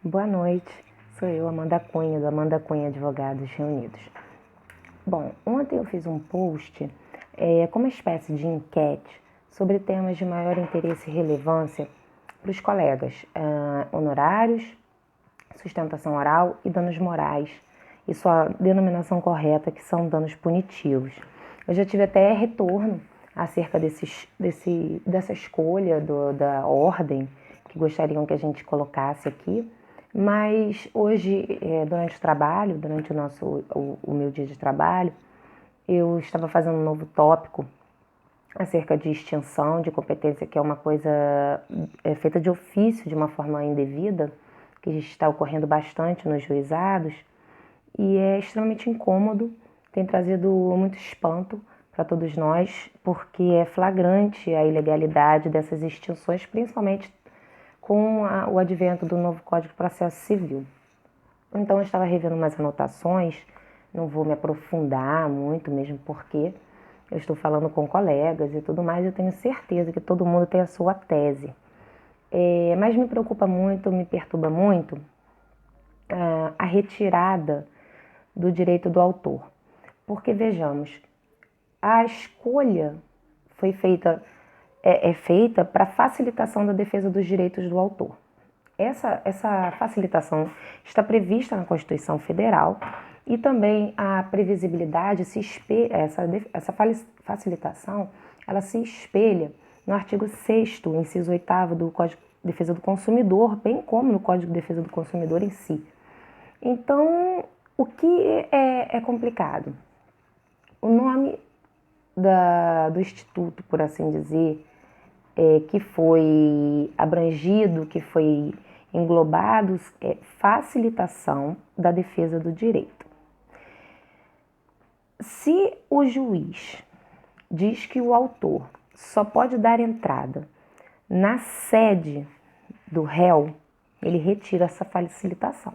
Boa noite, sou eu, Amanda Cunha, do Amanda Cunha Advogados Reunidos. Bom, ontem eu fiz um post como uma espécie de enquete sobre temas de maior interesse e relevância para os colegas, honorários, sustentação oral e danos morais, e sua denominação correta, que são danos punitivos. Eu já tive até retorno acerca dessa escolha da ordem que gostariam que a gente colocasse aqui, mas hoje, durante o trabalho, durante o meu dia de trabalho, eu estava fazendo um novo tópico acerca de extinção de competência, que é uma coisa feita de ofício, de uma forma indevida, que está ocorrendo bastante nos juizados, e é extremamente incômodo, tem trazido muito espanto para todos nós, porque é flagrante a ilegalidade dessas extinções, principalmente com o advento do novo Código de Processo Civil. Então eu estava revendo umas anotações, não vou me aprofundar muito mesmo porque eu estou falando com colegas e tudo mais, eu tenho certeza que todo mundo tem a sua tese. Mas me preocupa muito, me perturba muito a retirada do direito do autor. Porque vejamos, a escolha foi feita, é feita para facilitação da defesa dos direitos do autor. Essa facilitação está prevista na Constituição Federal e também a previsibilidade essa facilitação ela se espelha no artigo 6º, inciso 8º do Código de Defesa do Consumidor, bem como no Código de Defesa do Consumidor em si. Então, o que é complicado? O nome do Instituto, por assim dizer, que foi abrangido, que foi englobado, é facilitação da defesa do direito. Se o juiz diz que o autor só pode dar entrada na sede do réu, ele retira essa facilitação.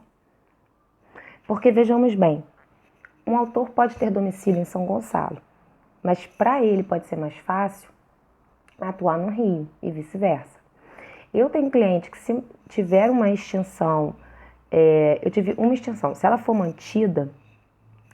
Porque vejamos bem, um autor pode ter domicílio em São Gonçalo, mas para ele pode ser mais fácil atuar no Rio e vice-versa. Eu tenho cliente que se tiver uma extinção, eu tive uma extinção, se ela for mantida,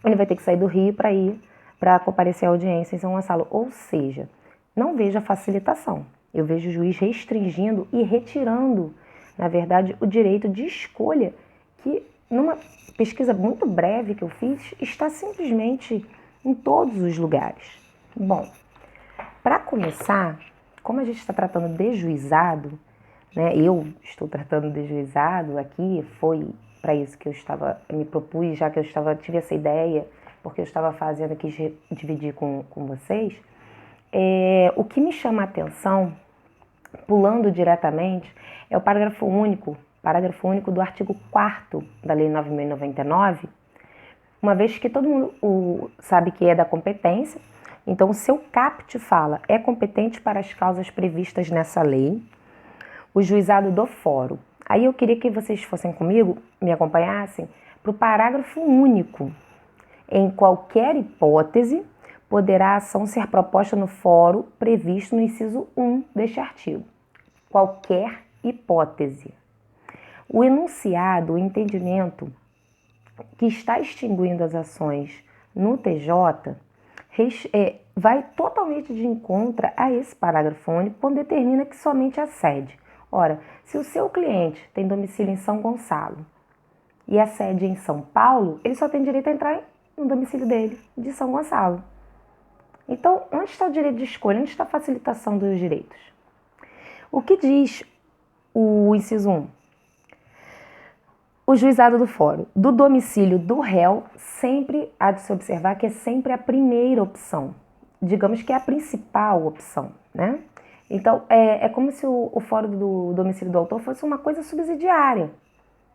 ele vai ter que sair do Rio para ir para comparecer à audiência em São Gonçalo. Ou seja, não vejo a facilitação. Eu vejo o juiz restringindo e retirando, na verdade, o direito de escolha que, numa pesquisa muito breve que eu fiz, está simplesmente em todos os lugares. Bom, para começar, como a gente está tratando de juizado, né, eu estou tratando de juizado aqui, foi para isso que eu me propus, já que tive essa ideia, porque eu estava fazendo, quis dividir com vocês. O que me chama a atenção, pulando diretamente, é o parágrafo único do artigo 4º da Lei 9.099, uma vez que todo mundo sabe que é da competência, então o seu caput fala, é competente para as causas previstas nessa lei, o juizado do fórum. Aí eu queria que vocês fossem comigo, me acompanhassem, para o parágrafo único. Em qualquer hipótese, poderá a ação ser proposta no fórum previsto no inciso 1 deste artigo. Qualquer hipótese. O enunciado, o entendimento que está extinguindo as ações no TJ vai totalmente de encontro a esse parágrafo único, quando determina que somente a sede. Ora, se o seu cliente tem domicílio em São Gonçalo e a sede é em São Paulo, ele só tem direito a entrar no domicílio dele, de São Gonçalo. Então, onde está o direito de escolha? Onde está a facilitação dos direitos? O que diz o inciso 1? O juizado do fórum, do domicílio do réu, sempre há de se observar que é sempre a primeira opção. Digamos que é a principal opção, né? Então, é como se o fórum do domicílio do autor fosse uma coisa subsidiária.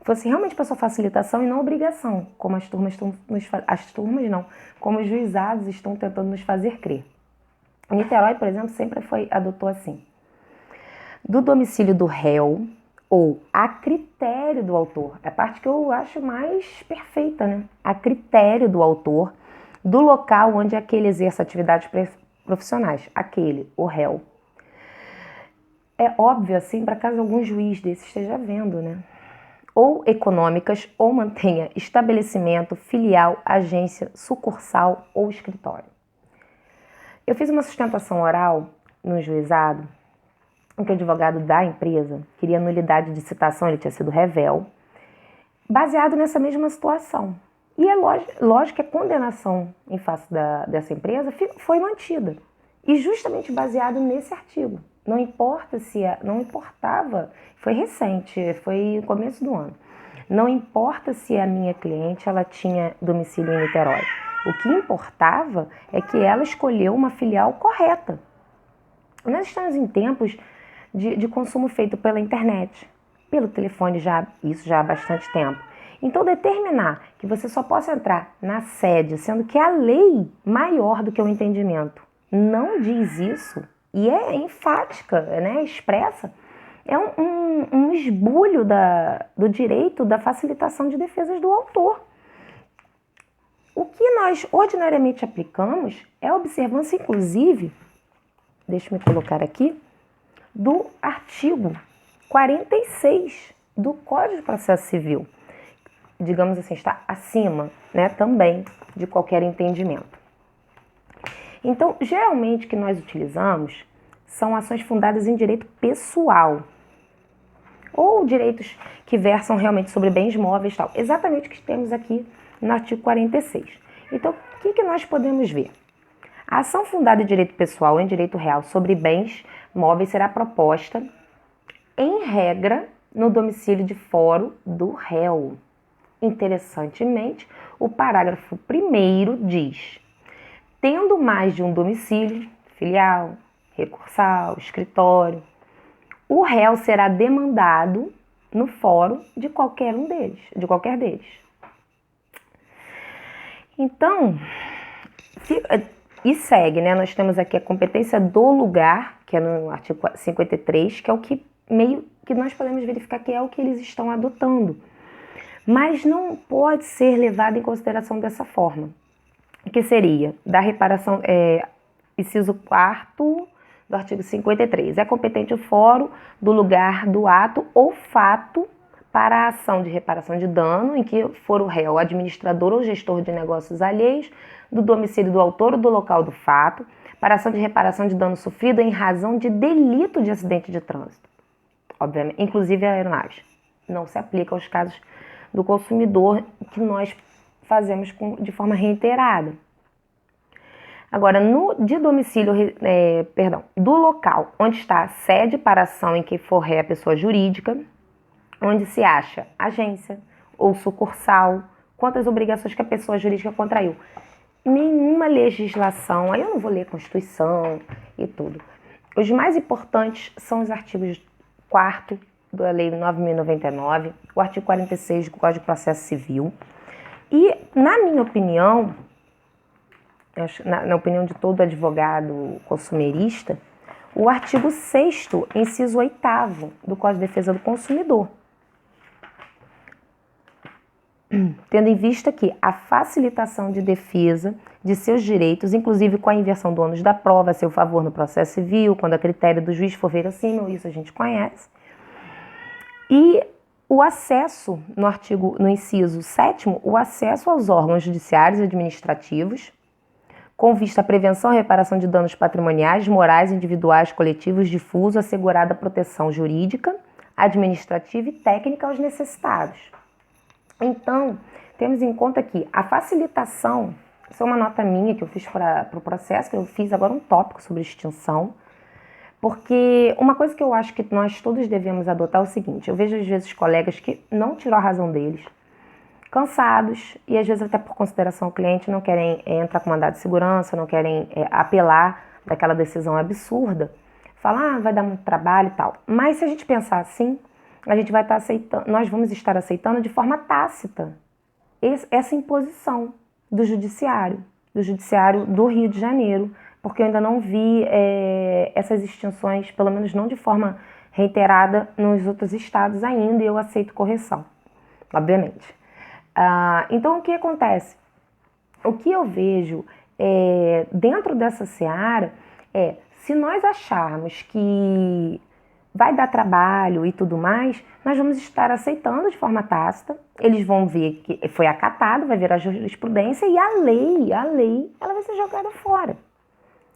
Fosse realmente para sua facilitação e não obrigação, como como os juizados estão tentando nos fazer crer. Niterói, por exemplo, sempre adotou assim. Do domicílio do réu ou a critério do autor, é a parte que eu acho mais perfeita, né? A critério do autor, do local onde aquele exerce atividades profissionais, o réu. É óbvio, assim, para caso algum juiz desse esteja vendo, né? ou econômicas ou mantenha estabelecimento, filial, agência, sucursal ou escritório. Eu fiz uma sustentação oral no juizado em que o advogado da empresa queria nulidade de citação, ele tinha sido rével, baseado nessa mesma situação. E é lógico que a condenação em face dessa empresa foi mantida. E justamente baseado nesse artigo. Não importava, foi recente, foi no começo do ano. Não importa se a minha cliente ela tinha domicílio em Niterói. O que importava é que ela escolheu uma filial correta. Nós estamos em tempos de consumo feito pela internet, pelo telefone, isso já há bastante tempo. Então, determinar que você só possa entrar na sede, sendo que a lei maior do que o entendimento não diz isso, e é enfática, né, expressa, é um esbulho do direito da facilitação de defesas do autor. O que nós ordinariamente aplicamos é a observância, inclusive, deixa eu me colocar aqui, do artigo 46 do Código de Processo Civil. Digamos assim, está acima, né, também de qualquer entendimento. Então, geralmente o que nós utilizamos são ações fundadas em direito pessoal ou direitos que versam realmente sobre bens móveis e tal. Exatamente o que temos aqui no artigo 46. Então, o que nós podemos ver? A ação fundada em direito pessoal ou em direito real sobre bens móveis será proposta, em regra, no domicílio de foro do réu. Interessantemente, o parágrafo 1º diz: tendo mais de um domicílio, filial, recursal, escritório, o réu será demandado no fórum de qualquer deles. Então, e segue, né? Nós temos aqui a competência do lugar, que é no artigo 53, que é o que meio que nós podemos verificar que é o que eles estão adotando. Mas não pode ser levado em consideração dessa forma, que seria da reparação, inciso 4º do artigo 53. É competente o fórum do lugar do ato ou fato para a ação de reparação de dano em que for o réu, administrador ou gestor de negócios alheios, do domicílio do autor ou do local do fato, para a ação de reparação de dano sofrido em razão de delito de acidente de trânsito. Obviamente, inclusive a aeronaves. Não se aplica aos casos do consumidor que nós fazemos de forma reiterada. Agora, do local onde está a sede para a ação em que for ré a pessoa jurídica, onde se acha agência ou sucursal, quantas obrigações que a pessoa jurídica contraiu. Nenhuma legislação, aí eu não vou ler Constituição e tudo. Os mais importantes são os artigos 4º da Lei 9.099, o artigo 46 do Código de Processo Civil. E, na minha opinião, na opinião de todo advogado consumerista, o artigo 6º, inciso 8º do Código de Defesa do Consumidor. Tendo em vista que a facilitação de defesa de seus direitos, inclusive com a inversão do ônus da prova a seu favor no processo civil, quando a critério do juiz for verossímil, isso a gente conhece. E o acesso, no inciso 7º, o acesso aos órgãos judiciários e administrativos, com vista à prevenção e reparação de danos patrimoniais, morais, individuais, coletivos, difuso, assegurada proteção jurídica, administrativa e técnica aos necessitados. Então, temos em conta que a facilitação, isso é uma nota minha que eu fiz para o processo, que eu fiz agora um tópico sobre extinção, porque uma coisa que eu acho que nós todos devemos adotar é o seguinte: eu vejo às vezes colegas que não tiram a razão deles, cansados, e às vezes até por consideração ao cliente não querem entrar com mandado de segurança, não querem apelar daquela decisão absurda, falar, vai dar muito trabalho e tal. Mas se a gente pensar assim, a gente vai estar aceitando, nós vamos estar aceitando de forma tácita essa imposição do judiciário do Rio de Janeiro, porque eu ainda não vi essas extinções, pelo menos não de forma reiterada nos outros estados ainda, e eu aceito correção, obviamente. Então, o que acontece? O que eu vejo dentro dessa seara se nós acharmos que vai dar trabalho e tudo mais, nós vamos estar aceitando de forma tácita, eles vão ver que foi acatado, vai virar jurisprudência e a lei, ela vai ser jogada fora.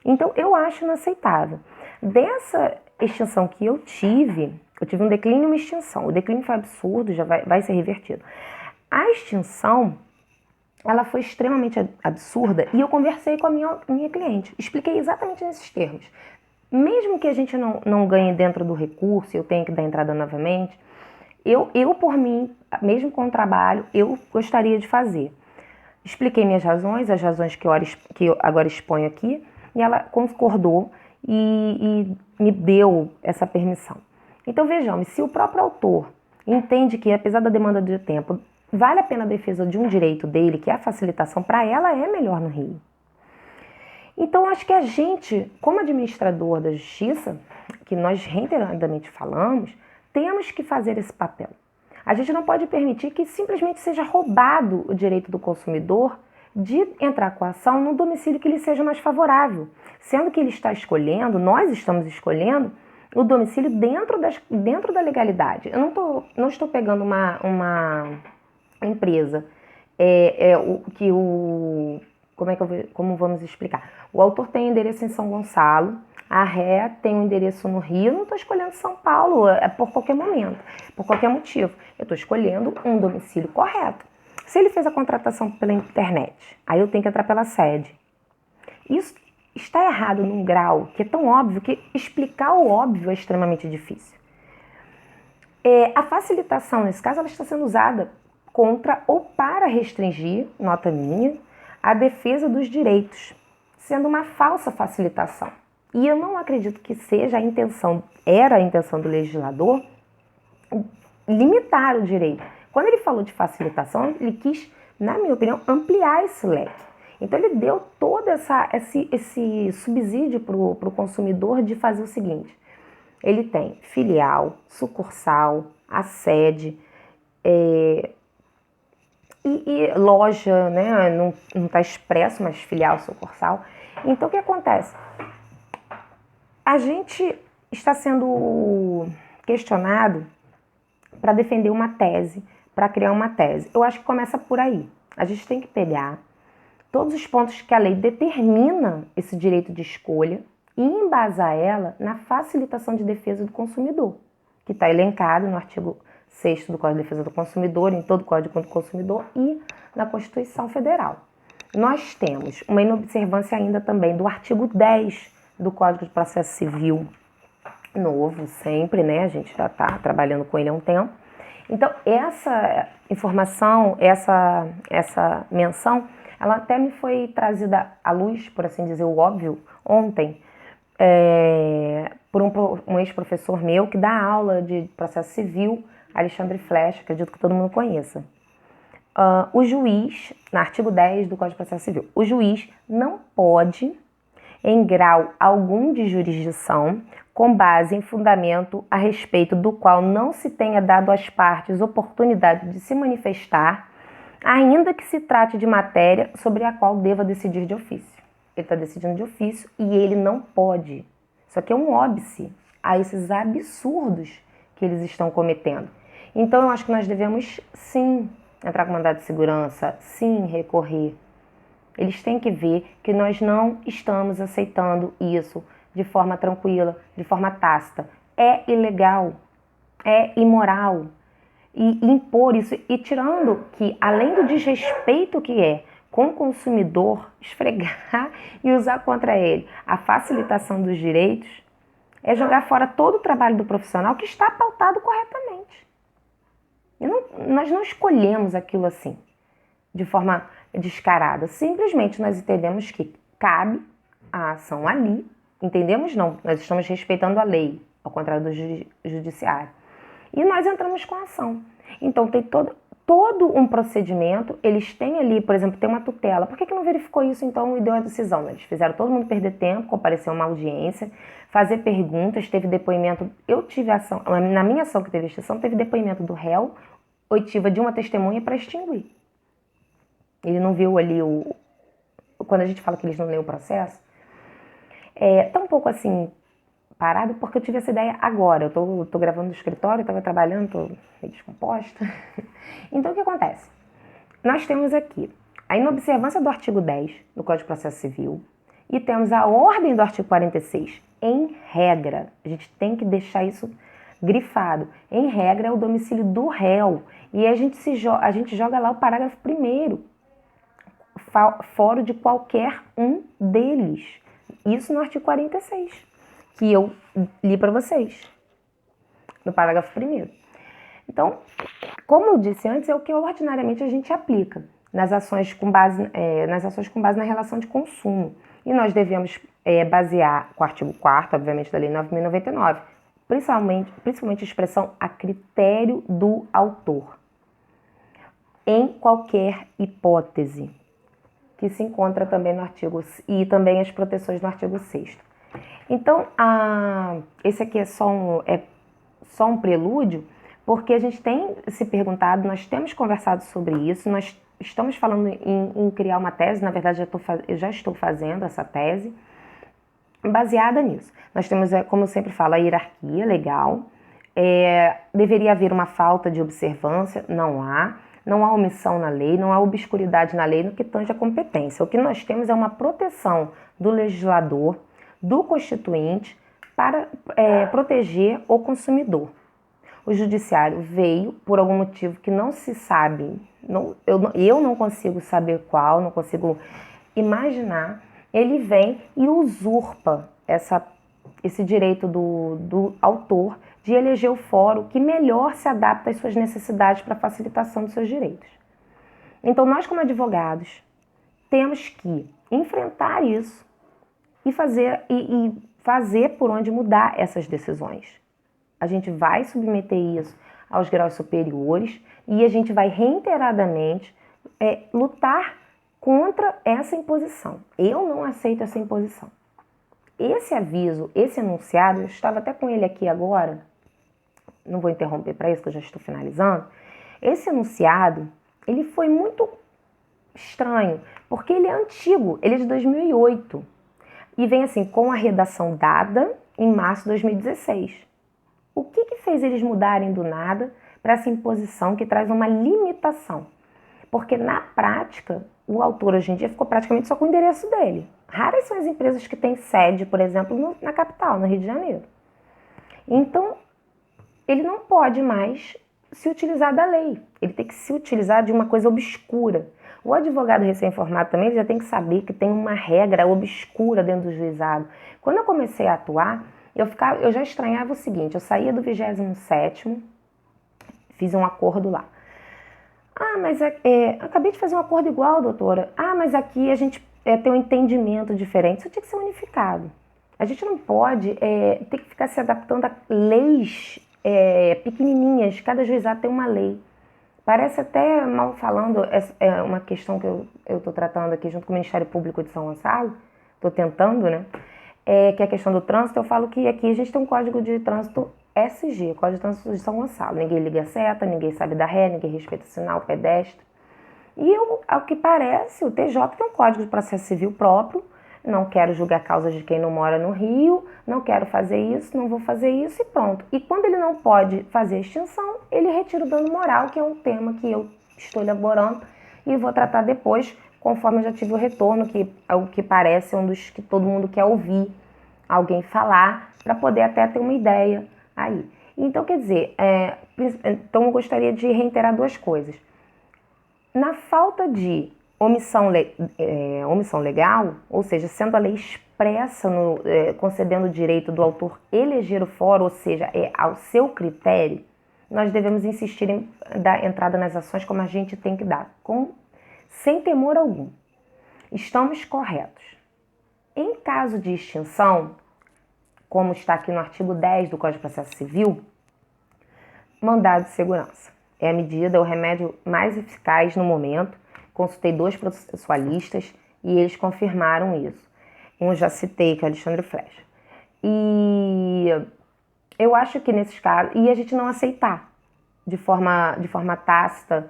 Então, eu acho inaceitável. Dessa extinção que eu tive um declínio e uma extinção. O declínio foi absurdo, já vai ser revertido. A extinção, ela foi extremamente absurda e eu conversei com a minha cliente, expliquei exatamente nesses termos. Mesmo que a gente não ganhe dentro do recurso, eu tenha que dar entrada novamente, eu por mim, mesmo com o trabalho, eu gostaria de fazer. Expliquei minhas razões, as razões que eu agora exponho aqui, e ela concordou e me deu essa permissão. Então vejamos, se o próprio autor entende que, apesar da demanda de tempo, vale a pena a defesa de um direito dele, que é a facilitação, para ela é melhor no Rio. Então, acho que a gente, como administrador da justiça, que nós reiteradamente falamos, temos que fazer esse papel. A gente não pode permitir que simplesmente seja roubado o direito do consumidor de entrar com a ação no domicílio que lhe seja mais favorável, sendo que ele está escolhendo, nós estamos escolhendo, o domicílio dentro da legalidade. Eu não estou pegando uma empresa como vamos explicar? O autor tem endereço em São Gonçalo, a ré tem um endereço no Rio, eu não estou escolhendo São Paulo por qualquer momento, por qualquer motivo. Eu estou escolhendo um domicílio correto. Se ele fez a contratação pela internet, aí eu tenho que entrar pela sede. Isso está errado num grau que é tão óbvio que explicar o óbvio é extremamente difícil. A facilitação, nesse caso, ela está sendo usada contra ou para restringir, nota minha, a defesa dos direitos, sendo uma falsa facilitação. E eu não acredito que era a intenção do legislador limitar o direito. Quando ele falou de facilitação, ele quis, na minha opinião, ampliar esse leque. Então ele deu todo esse subsídio para o consumidor de fazer o seguinte: ele tem filial, sucursal, a sede, e loja, né? Não está expresso, mas filial, sucursal. Então o que acontece? A gente está sendo questionado para defender uma tese, para criar uma tese. Eu acho que começa por aí. A gente tem que pegar todos os pontos que a lei determina esse direito de escolha e embasar ela na facilitação de defesa do consumidor, que está elencado no artigo 6º do Código de Defesa do Consumidor, em todo o Código do Consumidor e na Constituição Federal. Nós temos uma inobservância ainda também do artigo 10 do Código de Processo Civil, novo sempre, né? A gente já está trabalhando com ele há um tempo. Então, essa informação, essa menção, ela até me foi trazida à luz, por assim dizer, o óbvio, ontem, por um ex-professor meu que dá aula de processo civil, Alexandre Flecha, acredito que todo mundo conheça. O juiz, no artigo 10 do Código de Processo Civil, o juiz não pode, em grau algum de jurisdição, com base em fundamento a respeito do qual não se tenha dado às partes oportunidade de se manifestar, ainda que se trate de matéria sobre a qual deva decidir de ofício. Ele está decidindo de ofício e ele não pode. Isso aqui é um óbice a esses absurdos que eles estão cometendo. Então, eu acho que nós devemos, sim, entrar com mandado de segurança, sim, recorrer. Eles têm que ver que nós não estamos aceitando isso de forma tranquila, de forma tácita. É ilegal, é imoral. E impor isso, e tirando que, além do desrespeito que é com o consumidor, esfregar e usar contra ele a facilitação dos direitos, é jogar fora todo o trabalho do profissional que está pautado corretamente. Nós não escolhemos aquilo assim, de forma descarada. Simplesmente nós entendemos que cabe a ação ali. Entendemos? Não. Nós estamos respeitando a lei, ao contrário do judiciário. E nós entramos com a ação. Então, tem todo um procedimento. Eles têm ali, por exemplo, tem uma tutela. Por que não verificou isso, então, e deu a decisão? Eles fizeram todo mundo perder tempo, comparecer a uma audiência, fazer perguntas, teve depoimento. Eu tive ação, na minha ação que teve extinção, teve depoimento do réu, oitiva de uma testemunha para extinguir. Ele não viu ali quando a gente fala que eles não lêem o processo, tá um pouco assim, parado porque eu tive essa ideia agora. Eu tô gravando no escritório, estava trabalhando, tô meio descomposta. Então, o que acontece? Nós temos aqui a inobservância do artigo 10 do Código de Processo Civil e temos a ordem do artigo 46. Em regra, a gente tem que deixar isso grifado. Em regra, é o domicílio do réu. E a gente joga lá o parágrafo 1º, fora de qualquer um deles. Isso no artigo 46, que eu li para vocês, no parágrafo 1º. Então, como eu disse antes, é o que ordinariamente a gente aplica nas ações com base na relação de consumo. E nós devemos basear o artigo 4º, obviamente, da Lei 9.099, principalmente a expressão a critério do autor, em qualquer hipótese, que se encontra também no artigo, e também as proteções no artigo 6º. Então, esse aqui é só um prelúdio, porque a gente tem se perguntado, nós temos conversado sobre isso, nós estamos falando em criar uma tese, na verdade eu já estou fazendo essa tese, baseada nisso. Nós temos, como eu sempre falo, a hierarquia legal, deveria haver uma falta de observância, não há omissão na lei, não há obscuridade na lei no que tange a competência. O que nós temos é uma proteção do legislador, do constituinte, para proteger o consumidor. O judiciário veio por algum motivo que não se sabe, eu não consigo saber qual, não consigo imaginar, ele vem e usurpa esse direito do autor de eleger o fórum que melhor se adapta às suas necessidades para facilitação dos seus direitos. Então, nós como advogados temos que enfrentar isso e fazer por onde mudar essas decisões. A gente vai submeter isso aos graus superiores e a gente vai reiteradamente lutar contra essa imposição. Eu não aceito essa imposição. Esse aviso, esse enunciado, eu estava até com ele aqui agora, não vou interromper para isso que eu já estou finalizando. Esse enunciado, ele foi muito estranho, porque ele é antigo, ele é de 2008 e vem assim, com a redação dada em março de 2016. O que fez eles mudarem do nada para essa imposição que traz uma limitação? Porque na prática, o autor hoje em dia ficou praticamente só com o endereço dele. Raras são as empresas que têm sede, por exemplo, na capital, no Rio de Janeiro. Então, ele não pode mais se utilizar da lei. Ele tem que se utilizar de uma coisa obscura. O advogado recém-formado também ele já tem que saber que tem uma regra obscura dentro do juizado. Quando eu comecei a atuar, eu já estranhava o seguinte, eu saía do 27º, fiz um acordo lá. Mas acabei de fazer um acordo igual, doutora. Mas aqui a gente tem um entendimento diferente. Isso tinha que ser unificado. A gente não pode ter que ficar se adaptando a leis pequenininhas. Cada juizado tem uma lei. Parece até, mal falando, uma questão que eu estou tratando aqui junto com o Ministério Público de São Gonçalo. Estou tentando, né? Que é a questão do trânsito. Eu falo que aqui a gente tem um código de trânsito SG, Código de Trânsito de São Gonçalo. Ninguém liga a seta, ninguém sabe dar ré, ninguém respeita o sinal, pedestre. E ao que parece, o TJ tem um Código de Processo Civil próprio. Não quero julgar causas de quem não mora no Rio, não quero fazer isso, não vou fazer isso e pronto. E quando ele não pode fazer a extinção, ele retira o dano moral, que é um tema que eu estou elaborando e vou tratar depois, conforme eu já tive o retorno, que é o que parece um dos que todo mundo quer ouvir alguém falar, para poder até ter uma ideia aí. Então, quer dizer, então eu gostaria de reiterar duas coisas. Na falta de omissão legal, ou seja, sendo a lei expressa concedendo o direito do autor eleger o fórum, ou seja, ao seu critério, nós devemos insistir em dar entrada nas ações como a gente tem que dar, sem temor algum. Estamos corretos. Em caso de extinção, como está aqui no artigo 10 do Código de Processo Civil, mandado de segurança. É a medida, é o remédio mais eficaz no momento. Consultei 2 processualistas e eles confirmaram isso. Um já citei, que é Alexandre Flecha. E eu acho que nesses casos, e a gente não aceitar de forma tácita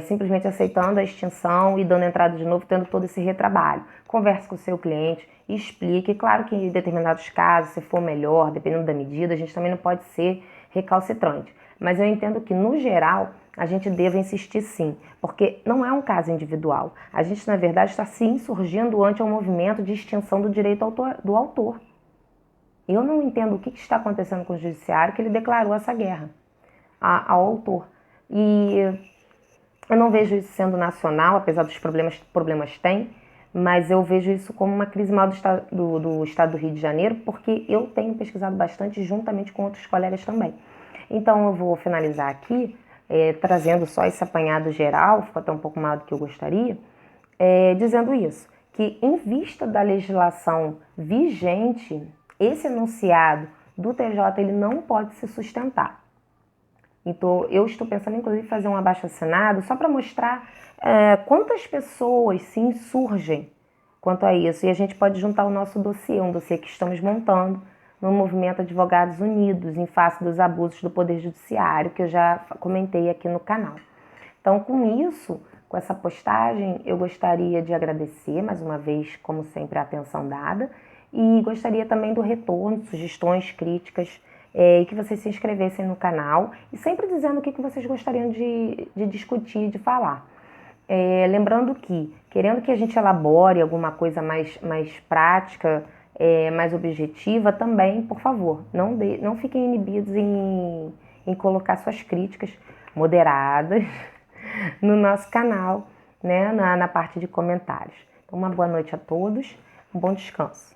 simplesmente aceitando a extinção e dando entrada de novo, tendo todo esse retrabalho. Converse com o seu cliente, explique. Claro que em determinados casos, se for melhor, dependendo da medida, a gente também não pode ser recalcitrante. Mas eu entendo que, no geral, a gente deve insistir sim, porque não é um caso individual. A gente, na verdade, está se insurgindo ante um movimento de extinção do direito do autor. Eu não entendo o que está acontecendo com o judiciário, que ele declarou essa guerra ao autor. E eu não vejo isso sendo nacional, apesar dos problemas tem, mas eu vejo isso como uma crise maior do estado do Rio de Janeiro, porque eu tenho pesquisado bastante juntamente com outros colegas também. Então eu vou finalizar aqui, trazendo só esse apanhado geral, ficou até um pouco maior do que eu gostaria, dizendo isso, que em vista da legislação vigente, esse enunciado do TJ ele não pode se sustentar. Então, eu estou pensando, inclusive, em fazer um abaixo-assinado só para mostrar quantas pessoas se insurgem quanto a isso. E a gente pode juntar o nosso dossiê, um dossiê que estamos montando no movimento Advogados Unidos, em face dos abusos do Poder Judiciário, que eu já comentei aqui no canal. Então, com isso, com essa postagem, eu gostaria de agradecer, mais uma vez, como sempre, a atenção dada. E gostaria também do retorno, sugestões, críticas, e que vocês se inscrevessem no canal e sempre dizendo o que vocês gostariam de discutir, de falar. Lembrando que, querendo que a gente elabore alguma coisa mais prática, mais objetiva, também, por favor, não fiquem inibidos em colocar suas críticas moderadas no nosso canal, né, na parte de comentários. Então, uma boa noite a todos, um bom descanso.